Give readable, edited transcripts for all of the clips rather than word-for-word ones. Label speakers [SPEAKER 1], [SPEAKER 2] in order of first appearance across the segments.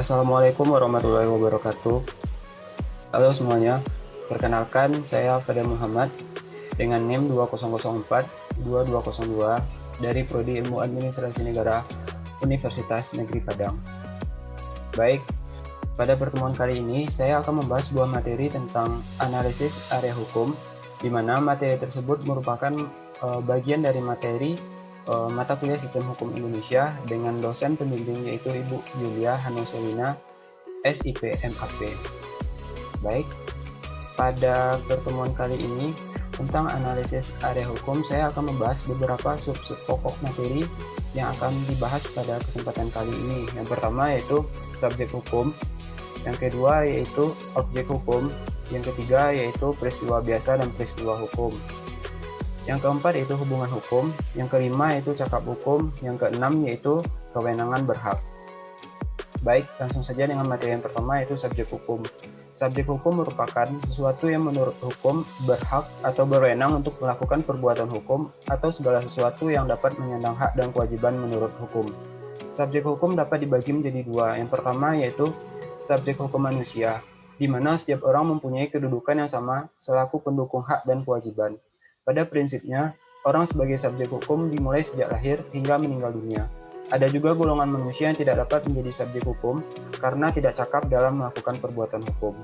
[SPEAKER 1] Assalamualaikum warahmatullahi wabarakatuh. Halo semuanya, perkenalkan saya Fadel Muhammad dengan NIM 2004-2202 dari Prodi Ilmu Administrasi Negara Universitas Negeri Padang. Baik, pada pertemuan kali ini saya akan membahas sebuah materi tentang analisis area hukum, di mana materi tersebut merupakan bagian dari materi mata kuliah Sistem Hukum Indonesia dengan dosen pembimbing yaitu Ibu Yulia Hanuselina, SIP MAP. Baik, pada pertemuan kali ini tentang analisis area hukum, saya akan membahas beberapa sub-sub pokok materi yang akan dibahas pada kesempatan kali ini. Yang pertama yaitu subjek hukum, yang kedua yaitu objek hukum, yang ketiga yaitu peristiwa biasa dan peristiwa hukum. Yang keempat yaitu hubungan hukum, yang kelima yaitu cakap hukum, yang keenam yaitu kewenangan berhak. Baik, langsung saja dengan materi yang pertama yaitu subjek hukum. Subjek hukum merupakan sesuatu yang menurut hukum berhak atau berwenang untuk melakukan perbuatan hukum atau segala sesuatu yang dapat menyandang hak dan kewajiban menurut hukum. Subjek hukum dapat dibagi menjadi dua. Yang pertama yaitu subjek hukum manusia, di mana setiap orang mempunyai kedudukan yang sama selaku pendukung hak dan kewajiban. Pada prinsipnya, orang sebagai subjek hukum dimulai sejak lahir hingga meninggal dunia. Ada juga golongan manusia yang tidak dapat menjadi subjek hukum karena tidak cakap dalam melakukan perbuatan hukum.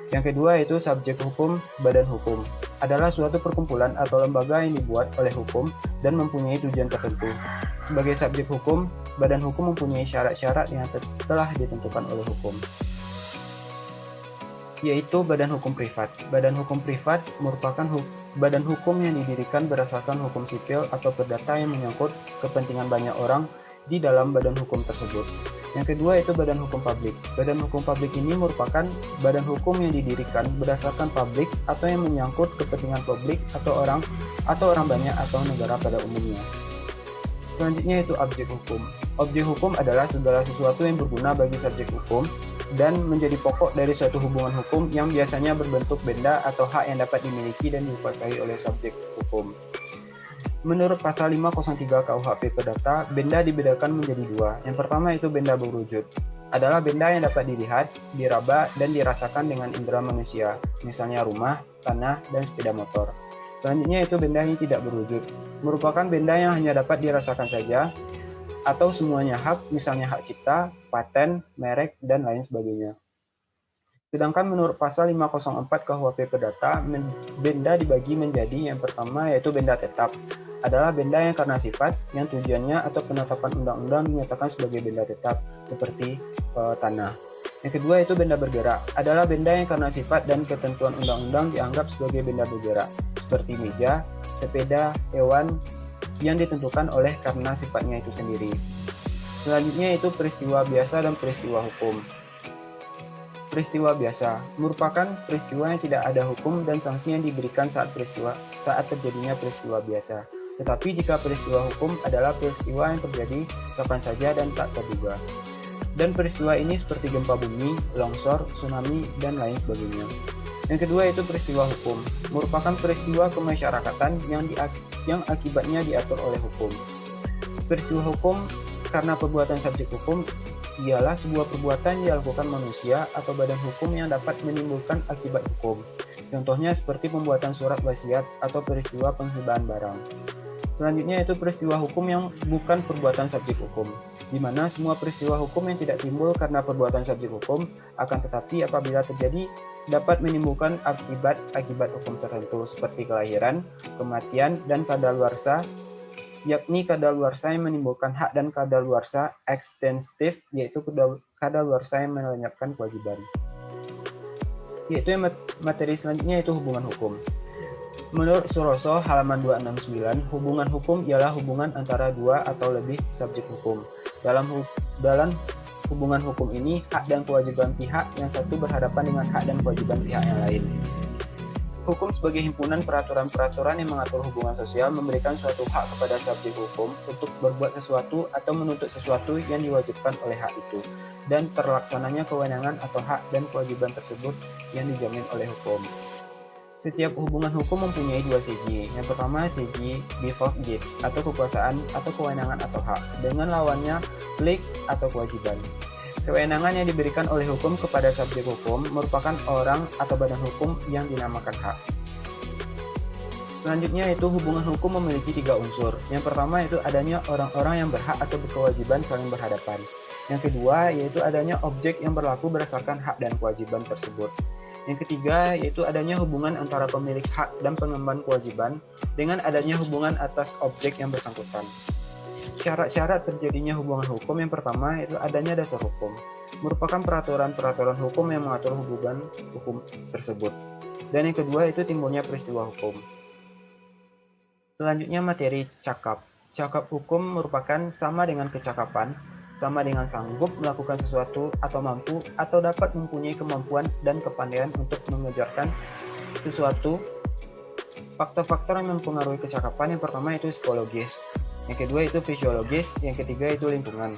[SPEAKER 1] Yang kedua yaitu subjek hukum badan hukum. Adalah suatu perkumpulan atau lembaga yang dibuat oleh hukum dan mempunyai tujuan tertentu. Sebagai subjek hukum, badan hukum mempunyai syarat-syarat yang telah ditentukan oleh hukum, yaitu badan hukum privat. Badan hukum privat merupakan badan hukum yang didirikan berdasarkan hukum sipil atau perdata yang menyangkut kepentingan banyak orang di dalam badan hukum tersebut. Yang kedua yaitu badan hukum publik. Badan hukum publik ini merupakan badan hukum yang didirikan berdasarkan publik atau yang menyangkut kepentingan publik atau orang banyak atau negara pada umumnya. Selanjutnya yaitu objek hukum. Objek hukum adalah segala sesuatu yang berguna bagi subjek hukum dan menjadi pokok dari suatu hubungan hukum yang biasanya berbentuk benda atau hak yang dapat dimiliki dan dikuasai oleh subjek hukum. Menurut pasal 503 KUHP Perdata, benda dibedakan menjadi dua. Yang pertama itu benda berwujud. Adalah benda yang dapat dilihat, diraba, dan dirasakan dengan indera manusia, misalnya rumah, tanah, dan sepeda motor. Selanjutnya itu benda yang tidak berwujud. Merupakan benda yang hanya dapat dirasakan saja, atau semuanya hak, misalnya hak cipta, paten, merek, dan lain sebagainya. Sedangkan menurut pasal 504 KUHP Perdata, benda dibagi menjadi yang pertama yaitu benda tetap. Adalah benda yang karena sifat, yang tujuannya atau penetapan undang-undang dinyatakan sebagai benda tetap, seperti tanah. Yang kedua yaitu benda bergerak. Adalah benda yang karena sifat dan ketentuan undang-undang dianggap sebagai benda bergerak, seperti meja, sepeda, hewan, yang ditentukan oleh karena sifatnya itu sendiri. Selanjutnya itu peristiwa biasa dan peristiwa hukum. Peristiwa biasa merupakan peristiwa yang tidak ada hukum dan sanksi yang diberikan saat terjadinya peristiwa biasa. Tetapi jika peristiwa hukum adalah peristiwa yang terjadi kapan saja dan tak terduga. Dan peristiwa ini seperti gempa bumi, longsor, tsunami, dan lain sebagainya. Yang kedua yaitu peristiwa hukum, merupakan peristiwa kemasyarakatan yang akibatnya diatur oleh hukum. Peristiwa hukum karena perbuatan subjek hukum ialah sebuah perbuatan yang dilakukan manusia atau badan hukum yang dapat menimbulkan akibat hukum. Contohnya seperti pembuatan surat wasiat atau peristiwa penghibaan barang. Selanjutnya yaitu peristiwa hukum yang bukan perbuatan subjek hukum, di mana semua peristiwa hukum yang tidak timbul karena perbuatan subjek hukum, akan tetapi apabila terjadi dapat menimbulkan akibat hukum tertentu seperti kelahiran, kematian, dan kadaluarsa, yakni kadaluarsa yang menimbulkan hak dan kadaluarsa ekstensif, yaitu kadaluarsa yang melenyapkan kewajiban. Yaitu yang materi selanjutnya yaitu hubungan hukum. Menurut Suroso halaman 269, hubungan hukum ialah hubungan antara dua atau lebih subjek hukum. Dalam hubungan hukum ini, hak dan kewajiban pihak yang satu berhadapan dengan hak dan kewajiban pihak yang lain. Hukum sebagai himpunan peraturan-peraturan yang mengatur hubungan sosial memberikan suatu hak kepada subjek hukum untuk berbuat sesuatu atau menuntut sesuatu yang diwajibkan oleh hak itu, dan terlaksananya kewenangan atau hak dan kewajiban tersebut yang dijamin oleh hukum. Setiap hubungan hukum mempunyai dua segi. Yang pertama segi default atau kekuasaan atau kewenangan atau hak, dengan lawannya plik atau kewajiban. Kewenangan yang diberikan oleh hukum kepada subjek hukum merupakan orang atau badan hukum yang dinamakan hak. Selanjutnya itu hubungan hukum memiliki 3 unsur. Yang pertama itu adanya orang-orang yang berhak atau berkewajiban saling berhadapan. Yang kedua yaitu adanya objek yang berlaku berdasarkan hak dan kewajiban tersebut. Yang ketiga yaitu adanya hubungan antara pemilik hak dan pengemban kewajiban dengan adanya hubungan atas objek yang bersangkutan. Syarat-syarat terjadinya hubungan hukum yang pertama yaitu adanya dasar hukum, merupakan peraturan-peraturan hukum yang mengatur hubungan hukum tersebut. Dan yang kedua itu timbulnya peristiwa hukum. Selanjutnya materi cakap. Cakap hukum merupakan sama dengan kecakapan, sama dengan sanggup melakukan sesuatu atau mampu atau dapat mempunyai kemampuan dan kepandaian untuk mengejarkan sesuatu. Faktor-faktor yang mempengaruhi kecakapan yang pertama itu psikologis, yang kedua itu fisiologis, yang ketiga itu lingkungan.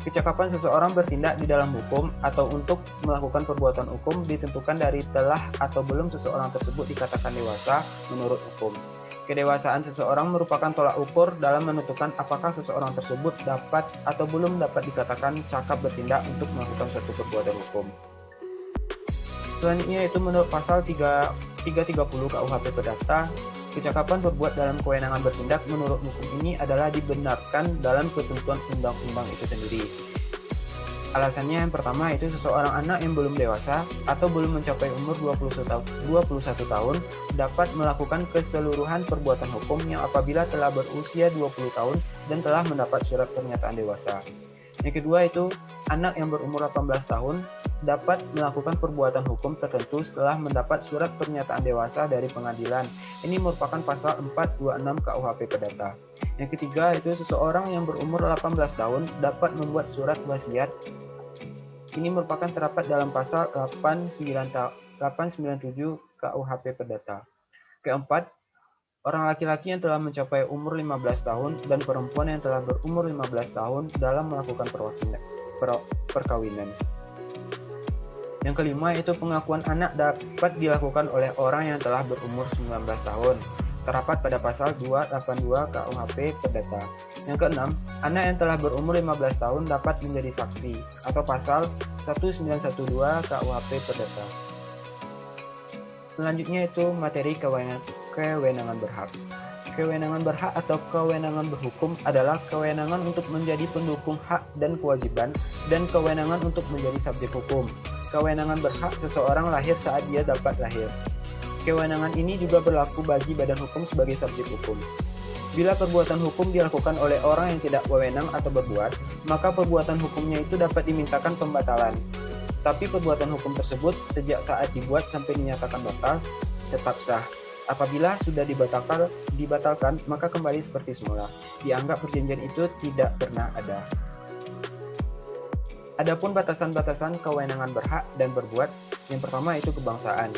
[SPEAKER 1] Kecakapan seseorang bertindak di dalam hukum atau untuk melakukan perbuatan hukum ditentukan dari telah atau belum seseorang tersebut dikatakan dewasa menurut hukum. Kedewasaan seseorang merupakan tolak ukur dalam menentukan apakah seseorang tersebut dapat atau belum dapat dikatakan cakap bertindak untuk melakukan suatu perbuatan hukum. Selanjutnya itu menurut pasal 330 KUHP Perdata, kecakapan berbuat dalam kewenangan bertindak menurut hukum ini adalah dibenarkan dalam ketentuan undang-undang itu sendiri. Alasannya yang pertama itu seseorang anak yang belum dewasa atau belum mencapai umur 21 tahun dapat melakukan keseluruhan perbuatan hukum yang apabila telah berusia 20 tahun dan telah mendapat surat pernyataan dewasa. Yang kedua itu anak yang berumur 18 tahun dapat melakukan perbuatan hukum tertentu setelah mendapat surat pernyataan dewasa dari pengadilan. Ini merupakan pasal 426 KUHP Perdata. Yang ketiga itu seseorang yang berumur 18 tahun dapat membuat surat wasiat. Ini merupakan terdapat dalam pasal 897 KUHP Perdata. Keempat, orang laki-laki yang telah mencapai umur 15 tahun dan perempuan yang telah berumur 15 tahun dalam melakukan perkawinan. Yang kelima itu pengakuan anak dapat dilakukan oleh orang yang telah berumur 19 tahun. Terdapat pada pasal 282 KUHP Perdata. Yang keenam, anak yang telah berumur 15 tahun dapat menjadi saksi atau pasal 1912 KUHP Perdata. Selanjutnya itu materi kewenangan berhak. Kewenangan berhak atau kewenangan berhukum adalah kewenangan untuk menjadi pendukung hak dan kewajiban dan kewenangan untuk menjadi subjek hukum. Kewenangan berhak seseorang lahir saat dia dapat lahir. Kewenangan ini juga berlaku bagi badan hukum sebagai subjek hukum. Bila perbuatan hukum dilakukan oleh orang yang tidak wewenang atau berbuat, maka perbuatan hukumnya itu dapat dimintakan pembatalan. Tapi perbuatan hukum tersebut sejak saat dibuat sampai dinyatakan batal, tetap sah. Apabila sudah dibatalkan, maka kembali seperti semula. Dianggap perjanjian itu tidak pernah ada. Adapun batasan-batasan kewenangan berhak dan berbuat, yang pertama itu kebangsaan,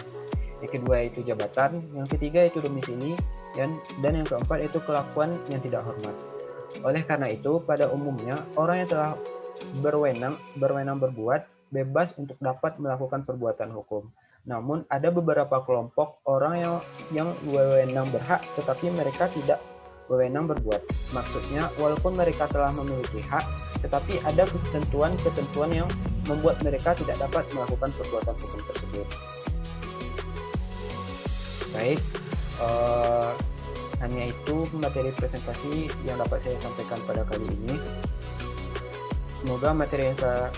[SPEAKER 1] yang kedua itu jabatan, yang ketiga itu domisili, dan yang keempat itu kelakuan yang tidak hormat. Oleh karena itu, pada umumnya orang yang telah berwenang berbuat bebas untuk dapat melakukan perbuatan hukum. Namun ada beberapa kelompok orang yang wewenang berhak tetapi mereka tidak wewenang berbuat. Maksudnya, walaupun mereka telah memiliki hak, tetapi ada ketentuan-ketentuan yang membuat mereka tidak dapat melakukan perbuatan hukum tersebut. Baik, hanya itu materi presentasi yang dapat saya sampaikan pada kali ini. Semoga materi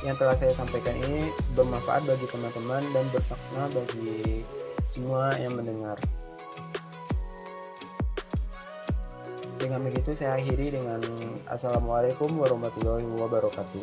[SPEAKER 1] yang telah saya sampaikan ini bermanfaat bagi teman-teman dan bermakna bagi semua yang mendengar. Dengan begitu saya akhiri dengan Assalamualaikum warahmatullahi wabarakatuh.